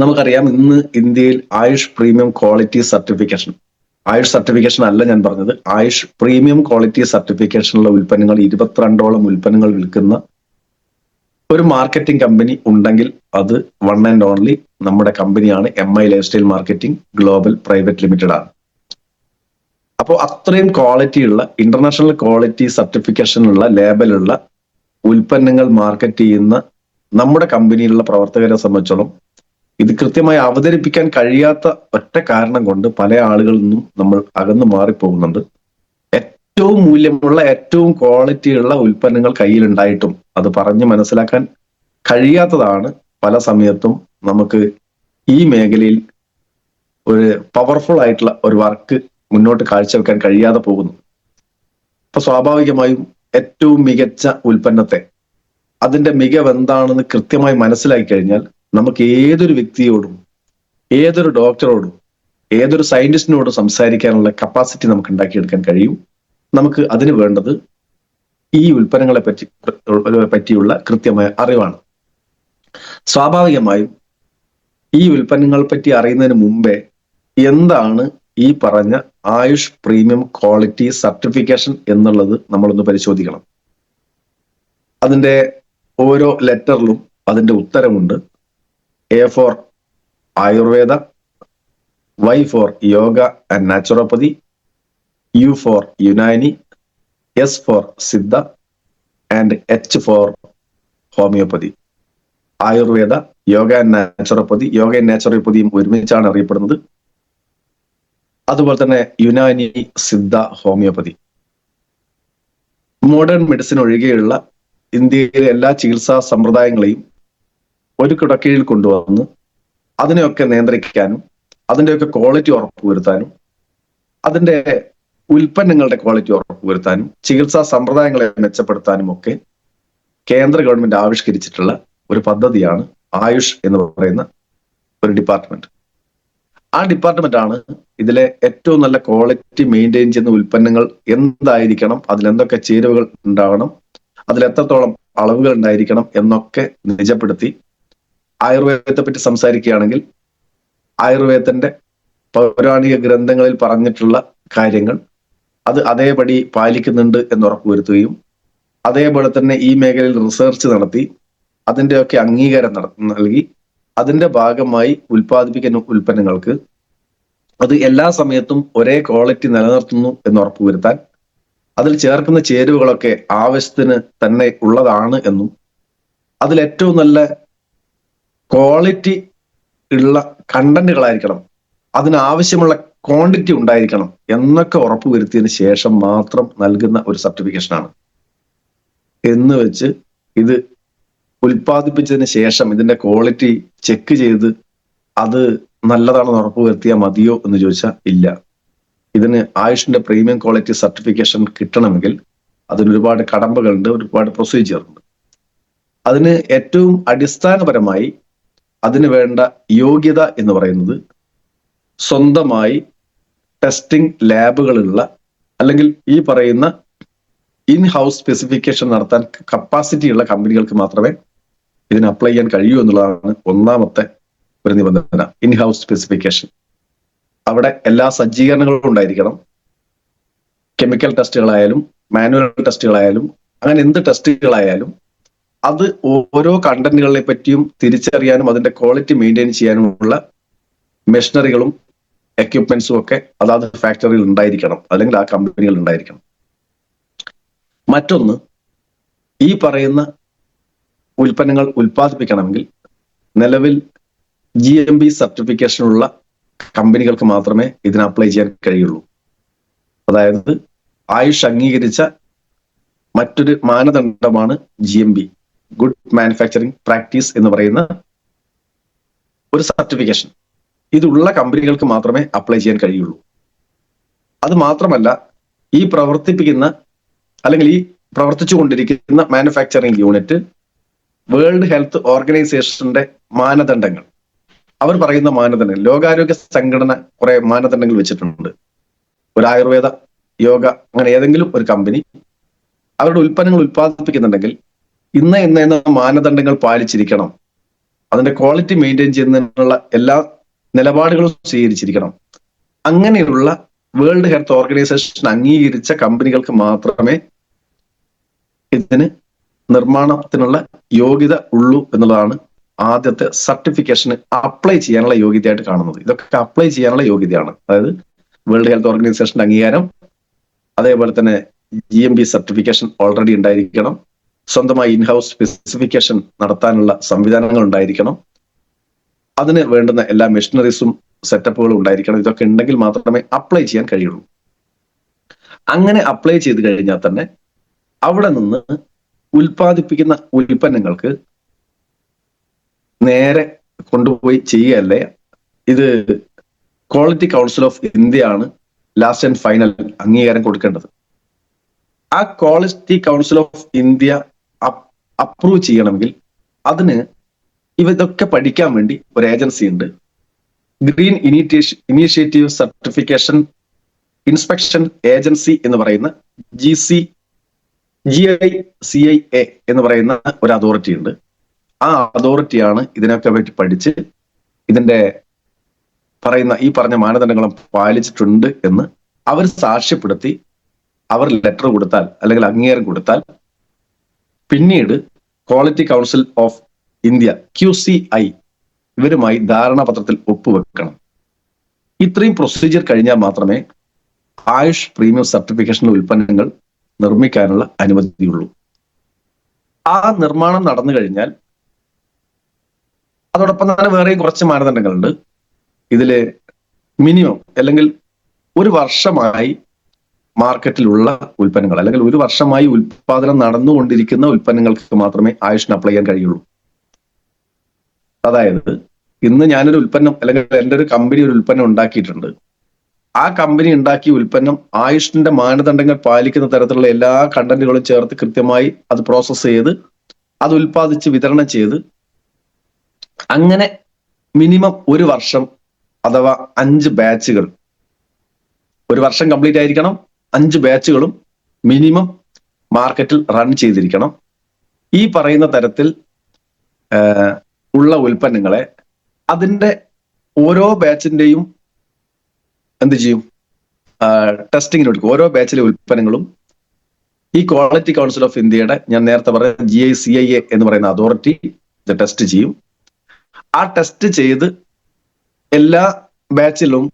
നമുക്കറിയാം ഇന്ന് ഇന്ത്യയിൽ Ayush premium quality certification, Ayush certification അല്ല ഞാൻ പറഞ്ഞത്, ആയുഷ് പ്രീമിയം ക്വാളിറ്റി സർട്ടിഫിക്കേഷനുള്ള ഉൽപ്പന്നങ്ങൾ 22ഓളം ഉൽപ്പന്നങ്ങൾ വിൽക്കുന്ന ഒരു മാർക്കറ്റിംഗ് കമ്പനി ഉണ്ടെങ്കിൽ അത് വൺ ആൻഡ് ഓൺലി നമ്മുടെ കമ്പനിയാണ്. MI life style marketing global private limited ആണ്. അപ്പോൾ അത്രയും ക്വാളിറ്റിയുള്ള ഇന്റർനാഷണൽ ക്വാളിറ്റി സർട്ടിഫിക്കേഷനുള്ള ലേബലുള്ള ഉൽപ്പന്നങ്ങൾ മാർക്കറ്റ് ചെയ്യുന്ന നമ്മുടെ കമ്പനിയിലുള്ള പ്രവർത്തകരെ സംബന്ധിച്ചോളം ഇത് കൃത്യമായി അവതരിപ്പിക്കാൻ കഴിയാത്ത ഒറ്റ കാരണം കൊണ്ട് പല ആളുകളിൽ നിന്നും നമ്മൾ അകന്നു മാറിപ്പോകുന്നുണ്ട്. ഏറ്റവും മൂല്യമുള്ള ഏറ്റവും ക്വാളിറ്റിയുള്ള ഉൽപ്പന്നങ്ങൾ കയ്യിലുണ്ടായിട്ടും അത് പറഞ്ഞ് മനസ്സിലാക്കാൻ കഴിയാത്തതാണ് പല സമയത്തും നമുക്ക് ഈ മേഖലയിൽ ഒരു പവർഫുൾ ആയിട്ടുള്ള ഒരു വർക്ക് മുന്നോട്ട് കാഴ്ചവെക്കാൻ കഴിയാതെ പോകുന്നു. അപ്പൊ സ്വാഭാവികമായും ഏറ്റവും മികച്ച ഉൽപ്പന്നത്തെ അതിന്റെ മികവ് എന്താണെന്ന് കൃത്യമായി മനസ്സിലാക്കി കഴിഞ്ഞാൽ നമുക്ക് ഏതൊരു വ്യക്തിയോടും ഏതൊരു ഡോക്ടറോടും ഏതൊരു സയന്റിസ്റ്റിനോടും സംസാരിക്കാനുള്ള കപ്പാസിറ്റി നമുക്ക് ഉണ്ടാക്കിയെടുക്കാൻ കഴിയും. നമുക്ക് അതിന് വേണ്ടത് ഈ ഉൽപ്പന്നങ്ങളെ പറ്റിയുള്ള കൃത്യമായ അറിവാണ്. സ്വാഭാവികമായും ഈ ഉൽപ്പന്നങ്ങളെ പറ്റി അറിയുന്നതിന് മുമ്പേ എന്താണ് ഈ പറഞ്ഞ ആയുഷ് പ്രീമിയം ക്വാളിറ്റി സർട്ടിഫിക്കേഷൻ എന്നുള്ളത് നമ്മളൊന്ന് പരിശോധിക്കണം. അതിന്റെ ഓരോ ലെറ്ററിലും അതിന്റെ ഉത്തരമുണ്ട്. A for Ayurveda, Y for yoga and naturopathy, U for Unani, S for Siddha and H for homeopathy. Ayurveda, yoga and naturopathy, യോഗയും നാച്ചുറോപ്പതിയും ഒരുമിച്ചാണ് അറിയപ്പെടുന്നത്. അതുപോലെ തന്നെ Unani, Siddha, homeopathy. Modern medicine ഒഴികെയുള്ള ഇന്ത്യയിലെ എല്ലാ ചികിത്സാ സമ്പ്രദായങ്ങളെയും ഒരു കുടക്കീഴിൽ കൊണ്ടുവന്ന് അതിനെയൊക്കെ നിയന്ത്രിക്കാനും അതിൻ്റെയൊക്കെ ക്വാളിറ്റി ഉറപ്പുവരുത്താനും അതിൻ്റെ ഉൽപ്പന്നങ്ങളുടെ ക്വാളിറ്റി ഉറപ്പുവരുത്താനും ചികിത്സാ സമ്പ്രദായങ്ങളെ മെച്ചപ്പെടുത്താനും ഒക്കെ കേന്ദ്ര ഗവൺമെന്റ് ആവിഷ്കരിച്ചിട്ടുള്ള ഒരു പദ്ധതിയാണ് ആയുഷ് എന്ന് പറയുന്ന ഒരു ഡിപ്പാർട്ട്മെന്റ്. ആ ഡിപ്പാർട്ട്മെന്റ് ആണ് ഇതിലെ ഏറ്റവും നല്ല ക്വാളിറ്റി മെയിൻറ്റെയിൻ ചെയ്യുന്ന ഉൽപ്പന്നങ്ങൾ എന്തായിരിക്കണം, അതിലെന്തൊക്കെ ചേരുവകൾ ഉണ്ടാവണം, അതിലെത്രത്തോളം അളവുകൾ ഉണ്ടായിരിക്കണം എന്നൊക്കെ നിജപ്പെടുത്തി ആയുർവേദത്തെ പറ്റി സംസാരിക്കുകയാണെങ്കിൽ ആയുർവേദത്തിന്റെ പൗരാണിക ഗ്രന്ഥങ്ങളിൽ പറഞ്ഞിട്ടുള്ള കാര്യങ്ങൾ അത് അതേപടി പാലിക്കുന്നുണ്ട് എന്ന് ഉറപ്പുവരുത്തുകയും അതേപോലെ തന്നെ ഈ മേഖലയിൽ റിസർച്ച് നടത്തി അതിൻ്റെയൊക്കെ അംഗീകാരം നൽകി അതിന്റെ ഭാഗമായി ഉൽപ്പാദിപ്പിക്കുന്ന ഉൽപ്പന്നങ്ങൾക്ക് അത് എല്ലാ സമയത്തും ഒരേ ക്വാളിറ്റി നിലനിർത്തുന്നു എന്ന് ഉറപ്പുവരുത്താൻ അതിൽ ചേർക്കുന്ന ചേരുവകളൊക്കെ ആവശ്യത്തിന് തന്നെ ഉള്ളതാണ് എന്നും അതിൽ ഏറ്റവും നല്ല ക്വാളിറ്റി ഉള്ള കണ്ടന്റുകളായിരിക്കണം, അതിനാവശ്യമുള്ള ക്വാണ്ടിറ്റി ഉണ്ടായിരിക്കണം എന്നൊക്കെ ഉറപ്പുവരുത്തിയതിന് ശേഷം മാത്രം നൽകുന്ന ഒരു സർട്ടിഫിക്കേഷനാണ്. എന്ന് വെച്ച് ഇത് ഉൽപ്പാദിപ്പിച്ചതിന് ശേഷം ഇതിന്റെ ക്വാളിറ്റി ചെക്ക് ചെയ്ത് അത് നല്ലതാണെന്ന് ഉറപ്പുവരുത്തിയാൽ മതിയോ എന്ന് ചോദിച്ചാൽ ഇല്ല. ഇതിന് ആയുഷിന്റെ പ്രീമിയം ക്വാളിറ്റി സർട്ടിഫിക്കേഷൻ കിട്ടണമെങ്കിൽ അതിന് ഒരുപാട് കടമ്പകളുണ്ട്, ഒരുപാട് പ്രൊസീജിയർ ഉണ്ട്. അതിന് ഏറ്റവും അടിസ്ഥാനപരമായി അതിന് വേണ്ട യോഗ്യത എന്ന് പറയുന്നത് സ്വന്തമായി ടെസ്റ്റിംഗ് ലാബുകളുള്ള അല്ലെങ്കിൽ ഈ പറയുന്ന ഇൻ ഹൗസ് സ്പെസിഫിക്കേഷൻ നടത്താൻ കപ്പാസിറ്റി ഉള്ള കമ്പനികൾക്ക് മാത്രമേ ഇതിന് അപ്ലൈ ചെയ്യാൻ കഴിയൂ എന്നുള്ളതാണ് ഒന്നാമത്തെ ഒരു നിബന്ധന. ഇൻ ഹൗസ് സ്പെസിഫിക്കേഷൻ, അവിടെ എല്ലാ സജ്ജീകരണങ്ങളും ഉണ്ടായിരിക്കണം. കെമിക്കൽ ടെസ്റ്റുകളായാലും മാനുവൽ ടെസ്റ്റുകളായാലും അങ്ങനെ എന്ത് ടെസ്റ്റുകളായാലും അത് ഓരോ കണ്ടന്റുകളെ പറ്റിയും തിരിച്ചറിയാനും അതിന്റെ ക്വാളിറ്റി മെയിൻറ്റെയിൻ ചെയ്യാനുമുള്ള മെഷീനറികളും എക്യുപ്മെന്റ്സും ഒക്കെ അതാത് ഫാക്ടറിയിൽ ഉണ്ടായിരിക്കണം, അല്ലെങ്കിൽ ആ കമ്പനികൾ ഉണ്ടായിരിക്കണം. മറ്റൊന്ന്, ഈ പറയുന്ന ഉൽപ്പന്നങ്ങൾ ഉൽപ്പാദിപ്പിക്കണമെങ്കിൽ നിലവിൽ GMB സർട്ടിഫിക്കേഷനുള്ള കമ്പനികൾക്ക് മാത്രമേ ഇതിന് അപ്ലൈ ചെയ്യാൻ കഴിയുള്ളൂ. അതായത് ആയുഷ് അംഗീകരിച്ച മറ്റൊരു മാനദണ്ഡമാണ് GMB, ഗുഡ് മാനുഫാക്ചറിങ് പ്രാക്ടീസ് എന്ന് പറയുന്ന ഒരു സർട്ടിഫിക്കേഷൻ. ഇതുള്ള കമ്പനികൾക്ക് മാത്രമേ അപ്ലൈ ചെയ്യാൻ കഴിയുള്ളൂ. അത് മാത്രമല്ല, ഈ പ്രവർത്തിപ്പിക്കുന്ന അല്ലെങ്കിൽ ഈ പ്രവർത്തിച്ചു കൊണ്ടിരിക്കുന്ന മാനുഫാക്ചറിങ് യൂണിറ്റ് വേൾഡ് ഹെൽത്ത് ഓർഗനൈസേഷന്റെ മാനദണ്ഡങ്ങൾ, അവർ പറയുന്ന മാനദണ്ഡങ്ങൾ, ലോകാരോഗ്യ സംഘടന കുറെ മാനദണ്ഡങ്ങൾ വെച്ചിട്ടുണ്ട്. ഒരു ആയുർവേദ, യോഗ അങ്ങനെ ഏതെങ്കിലും ഒരു കമ്പനി അവരുടെ ഉൽപ്പന്നങ്ങൾ ഉൽപ്പാദിപ്പിക്കുന്നുണ്ടെങ്കിൽ ഇന്ന മാനദണ്ഡങ്ങൾ പാലിച്ചിരിക്കണം. അതിന്റെ ക്വാളിറ്റി മെയിൻറ്റെയിൻ ചെയ്യുന്നതിനുള്ള എല്ലാ നിലപാടുകളും സ്വീകരിച്ചിരിക്കണം. അങ്ങനെയുള്ള വേൾഡ് ഹെൽത്ത് ഓർഗനൈസേഷൻ അംഗീകരിച്ച കമ്പനികൾക്ക് മാത്രമേ ഇതിന് നിർമ്മാണത്തിനുള്ള യോഗ്യത ഉള്ളൂ എന്നുള്ളതാണ് ആദ്യത്തെ സർട്ടിഫിക്കേഷന് അപ്ലൈ ചെയ്യാനുള്ള യോഗ്യതയായിട്ട് കാണുന്നത്. ഇതൊക്കെ അപ്ലൈ ചെയ്യാനുള്ള യോഗ്യതയാണ്. അതായത് വേൾഡ് ഹെൽത്ത് ഓർഗനൈസേഷന്റെ അംഗീകാരം, അതേപോലെ തന്നെ GMP സർട്ടിഫിക്കേഷൻ ഓൾറെഡി ഉണ്ടായിരിക്കണം, സ്വന്തമായി ഇൻഹൗസ് സ്പെസിഫിക്കേഷൻ നടത്താനുള്ള സംവിധാനങ്ങൾ ഉണ്ടായിരിക്കണം, അതിന് വേണ്ടുന്ന എല്ലാ മെഷീനറീസും സെറ്റപ്പുകളും ഉണ്ടായിരിക്കണം. ഇതൊക്കെ ഉണ്ടെങ്കിൽ മാത്രമേ അപ്ലൈ ചെയ്യാൻ കഴിയുള്ളൂ. അങ്ങനെ അപ്ലൈ ചെയ്ത് കഴിഞ്ഞാൽ തന്നെ അവിടെ നിന്ന് ഉൽപ്പാദിപ്പിക്കുന്ന ഉൽപ്പന്നങ്ങൾക്ക് നേരെ കൊണ്ടുപോയി ചെയ്യുകയല്ലേ. ഇത് ക്വാളിറ്റി കൗൺസിൽ ഓഫ് ഇന്ത്യ ആണ് ലാസ്റ്റ് ആൻഡ് ഫൈനൽ അംഗീകാരം കൊടുക്കേണ്ടത്. ആ quality council of India approve ചെയ്യണമെങ്കിൽ അതിന് ഇതൊക്കെ പഠിക്കാൻ വേണ്ടി ഒരു ഏജൻസി ഉണ്ട്. Green initiative certification inspection agency എന്ന് പറയുന്ന GICIA എന്ന് പറയുന്ന ഒരു അതോറിറ്റി ഉണ്ട്. ആ അതോറിറ്റിയാണ് ഇതിനൊക്കെ പറ്റി പഠിച്ച് ഇതിന്റെ ഈ പറഞ്ഞ മാനദണ്ഡങ്ങളും പാലിച്ചിട്ടുണ്ട് എന്ന് അവർ സാക്ഷ്യപ്പെടുത്തി അവർ ലെറ്റർ കൊടുത്താൽ അല്ലെങ്കിൽ അംഗീകാരം കൊടുത്താൽ പിന്നീട് quality council of India QCI ഇവരുമായി ധാരണാപത്രത്തിൽ ഒപ്പുവെക്കണം. ഇത്രയും പ്രൊസീജിയർ കഴിഞ്ഞാൽ മാത്രമേ ആയുഷ് പ്രീമിയം സർട്ടിഫിക്കേഷൻ ഉൽപ്പന്നങ്ങൾ നിർമ്മിക്കാനുള്ള അനുമതിയുള്ളൂ. ആ നിർമ്മാണം നടന്നു കഴിഞ്ഞാൽ അതോടൊപ്പം തന്നെ വേറെയും കുറച്ച് മാനദണ്ഡങ്ങളുണ്ട്. ഇതില് മിനിമം അല്ലെങ്കിൽ ഒരു വർഷമായി മാർക്കറ്റിലുള്ള ഉൽപ്പന്നങ്ങൾ അല്ലെങ്കിൽ ഒരു വർഷമായി ഉൽപാദനം നടന്നുകൊണ്ടിരിക്കുന്ന ഉൽപ്പന്നങ്ങൾക്ക് മാത്രമേ ആയുഷിന് അപ്ലൈ ചെയ്യാൻ കഴിയുള്ളൂ. അതായത് ഇന്ന് ഞാനൊരു ഉൽപ്പന്നം അല്ലെങ്കിൽ എൻ്റെ ഒരു കമ്പനി ഒരു ഉൽപ്പന്നം ഉണ്ടാക്കിയിട്ടുണ്ട്. ആ കമ്പനി ഉണ്ടാക്കിയ ഉൽപ്പന്നം ആയുഷിന്റെ മാനദണ്ഡങ്ങൾ പാലിക്കുന്ന തരത്തിലുള്ള എല്ലാ കണ്ടന്റുകളും ചേർത്ത് കൃത്യമായി അത് പ്രോസസ്സ് ചെയ്ത് അത് ഉൽപ്പാദിച്ച് വിതരണം ചെയ്ത് അങ്ങനെ മിനിമം ഒരു വർഷം അഥവാ 5 ബാച്ചുകൾ, ഒരു വർഷം കംപ്ലീറ്റ് ആയിരിക്കണം. 5 ബാച്ചുകളും മിനിമം മാർക്കറ്റിൽ റൺ ചെയ്തിരിക്കണം. ഈ പറയുന്ന തരത്തിൽ ഉള്ള ഉൽപ്പന്നങ്ങളെ അതിന്റെ ഓരോ ബാച്ചിന്റെയും എന്ത് ചെയ്യും, ടെസ്റ്റിങ്ങിന് എടുക്കും. ഓരോ ബാച്ചിലെ ഉൽപ്പന്നങ്ങളും ഈ ക്വാളിറ്റി കൗൺസിൽ ഓഫ് ഇന്ത്യയുടെ ഞാൻ നേരത്തെ പറഞ്ഞ GICIA എന്ന് പറയുന്ന അതോറിറ്റി ഇത് ടെസ്റ്റ് ചെയ്യും. ആ ടെസ്റ്റ് ചെയ്ത് എല്ലാ ബാച്ചിലും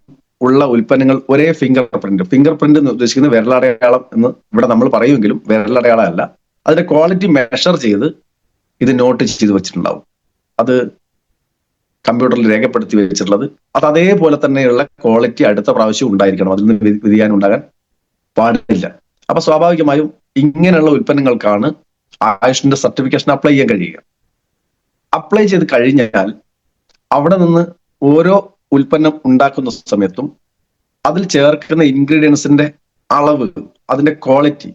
ഉള്ള ഉൽപ്പന്നങ്ങൾ ഒരേ ഫിംഗർ പ്രിന്റ് എന്ന് ഉദ്ദേശിക്കുന്നത് വിരലടയാളം എന്ന് ഇവിടെ നമ്മൾ പറയുമെങ്കിലും വിരലടയാളം അല്ല. അതിന്റെ ക്വാളിറ്റി മെഷർ ചെയ്ത് ഇത് നോട്ട് ചെയ്ത് വെച്ചിട്ടുണ്ടാവും. അത് കമ്പ്യൂട്ടറിൽ രേഖപ്പെടുത്തി വെച്ചിട്ടുള്ളത് അത് അതേപോലെ തന്നെയുള്ള ക്വാളിറ്റി അടുത്ത പ്രാവശ്യം ഉണ്ടായിരിക്കണം. അതിൽ നിന്ന് വ്യതിയാനം ഉണ്ടാകാൻ പാടില്ല. അപ്പൊ സ്വാഭാവികമായും ഇങ്ങനെയുള്ള ഉൽപ്പന്നങ്ങൾക്കാണ് ആയുഷിന്റെ സർട്ടിഫിക്കേഷൻ അപ്ലൈ ചെയ്യാൻ കഴിയുക. അപ്ലൈ ചെയ്ത് കഴിഞ്ഞാൽ അവിടെ നിന്ന് ഓരോ ഉൽപ്പന്നം ഉണ്ടാക്കുന്ന സമയത്തും അതിൽ ചേർക്കുന്ന ഇൻഗ്രീഡിയൻസിന്റെ അളവ്, അതിന്റെ ക്വാളിറ്റി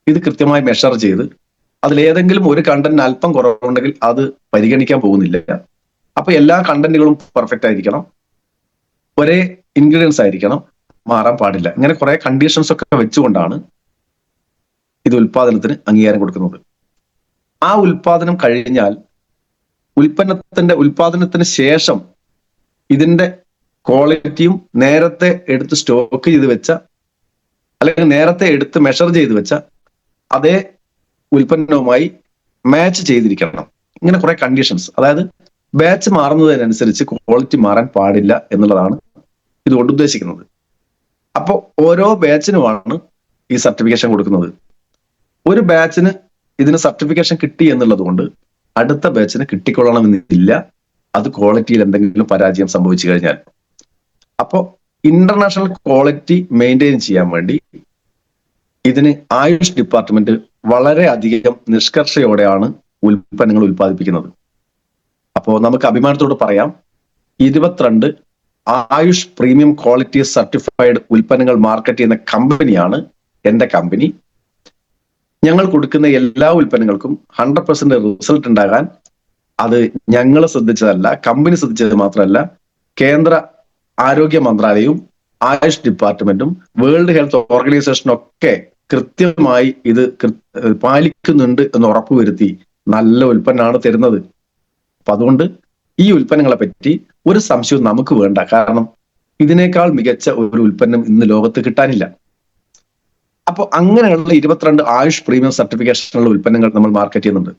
ഇത് കൃത്യമായി മെഷർ ചെയ്ത് അതിലേതെങ്കിലും ഒരു കണ്ടന്റിന് അല്പം കുറവുണ്ടെങ്കിൽ അത് പരിഗണിക്കാൻ പോകുന്നില്ല. അപ്പൊ എല്ലാ കണ്ടന്റുകളും പെർഫെക്റ്റ് ആയിരിക്കണം, ഒരേ ഇൻഗ്രീഡിയൻസ് ആയിരിക്കണം, മാറാൻ പാടില്ല. ഇങ്ങനെ കുറെ കണ്ടീഷൻസ് ഒക്കെ വെച്ചുകൊണ്ടാണ് ഇത് ഉൽപാദനത്തിന് അംഗീകാരം കൊടുക്കുന്നത്. ആ ഉൽപാദനം കഴിഞ്ഞാൽ ഉൽപാദനത്തിന് ശേഷം ഇതിന്റെ ക്വാളിറ്റിയും നേരത്തെ എടുത്ത് സ്റ്റോക്ക് ചെയ്ത് വെച്ച അല്ലെങ്കിൽ നേരത്തെ എടുത്ത് മെഷർ ചെയ്ത് വെച്ച അതേ ഉൽപ്പന്നവുമായി മാച്ച് ചെയ്തിരിക്കണം. ഇങ്ങനെ കുറെ കണ്ടീഷൻസ്, അതായത് ബാച്ച് മാറുന്നതിനനുസരിച്ച് ക്വാളിറ്റി മാറാൻ പാടില്ല എന്നുള്ളതാണ് ഇതുകൊണ്ട് ഉദ്ദേശിക്കുന്നത്. അപ്പോൾ ഓരോ ബാച്ചിനുമാണ് ഈ സർട്ടിഫിക്കേഷൻ കൊടുക്കുന്നത്. ഒരു ബാച്ചിന് ഇതിന് സർട്ടിഫിക്കേഷൻ കിട്ടി എന്നുള്ളത് കൊണ്ട് അടുത്ത ബാച്ചിന് കിട്ടിക്കൊള്ളണമെന്നില്ല, അത് ക്വാളിറ്റിയിൽ എന്തെങ്കിലും പരാജയം സംഭവിച്ചു കഴിഞ്ഞാൽ. അപ്പോൾ ഇന്റർനാഷണൽ ക്വാളിറ്റി മെയിൻറ്റെയിൻ ചെയ്യാൻ വേണ്ടി ഇതിന് ആയുഷ് ഡിപ്പാർട്ട്മെന്റ് വളരെ അധികം നിഷ്കർഷയോടെയാണ് ഉൽപ്പന്നങ്ങൾ ഉൽപ്പാദിപ്പിക്കുന്നത്. അപ്പോൾ നമുക്ക് അഭിമാനത്തോട് പറയാം, 22 ആയുഷ് പ്രീമിയം ക്വാളിറ്റി സർട്ടിഫൈഡ് ഉൽപ്പന്നങ്ങൾ മാർക്കറ്റ് ചെയ്യുന്ന കമ്പനിയാണ് എൻ്റെ കമ്പനി. ഞങ്ങൾ കൊടുക്കുന്ന എല്ലാ ഉൽപ്പന്നങ്ങൾക്കും 100% റിസൾട്ട് ഉണ്ടാകാൻ അത് ഞങ്ങൾ ശ്രദ്ധിച്ചതല്ല, കമ്പനി ശ്രദ്ധിച്ചത് മാത്രമല്ല, കേന്ദ്ര ആരോഗ്യ മന്ത്രാലയവും ആയുഷ് ഡിപ്പാർട്ട്മെന്റും വേൾഡ് ഹെൽത്ത് ഓർഗനൈസേഷനും ഒക്കെ കൃത്യമായി ഇത് പാലിക്കുന്നുണ്ട് എന്ന് ഉറപ്പുവരുത്തി നല്ല ഉൽപ്പന്നമാണ് തരുന്നത്. അപ്പൊ അതുകൊണ്ട് ഈ ഉൽപ്പന്നങ്ങളെ പറ്റി ഒരു സംശയവും നമുക്ക് വേണ്ട. കാരണം ഇതിനേക്കാൾ മികച്ച ഒരു ഉൽപ്പന്നം ഇന്ന് ലോകത്ത് കിട്ടാനില്ല. അപ്പോൾ അങ്ങനെയുള്ള 22 ആയുഷ് പ്രീമിയം സർട്ടിഫിക്കേഷനുള്ള ഉൽപ്പന്നങ്ങൾ നമ്മൾ മാർക്കറ്റ് ചെയ്യുന്നുണ്ട്.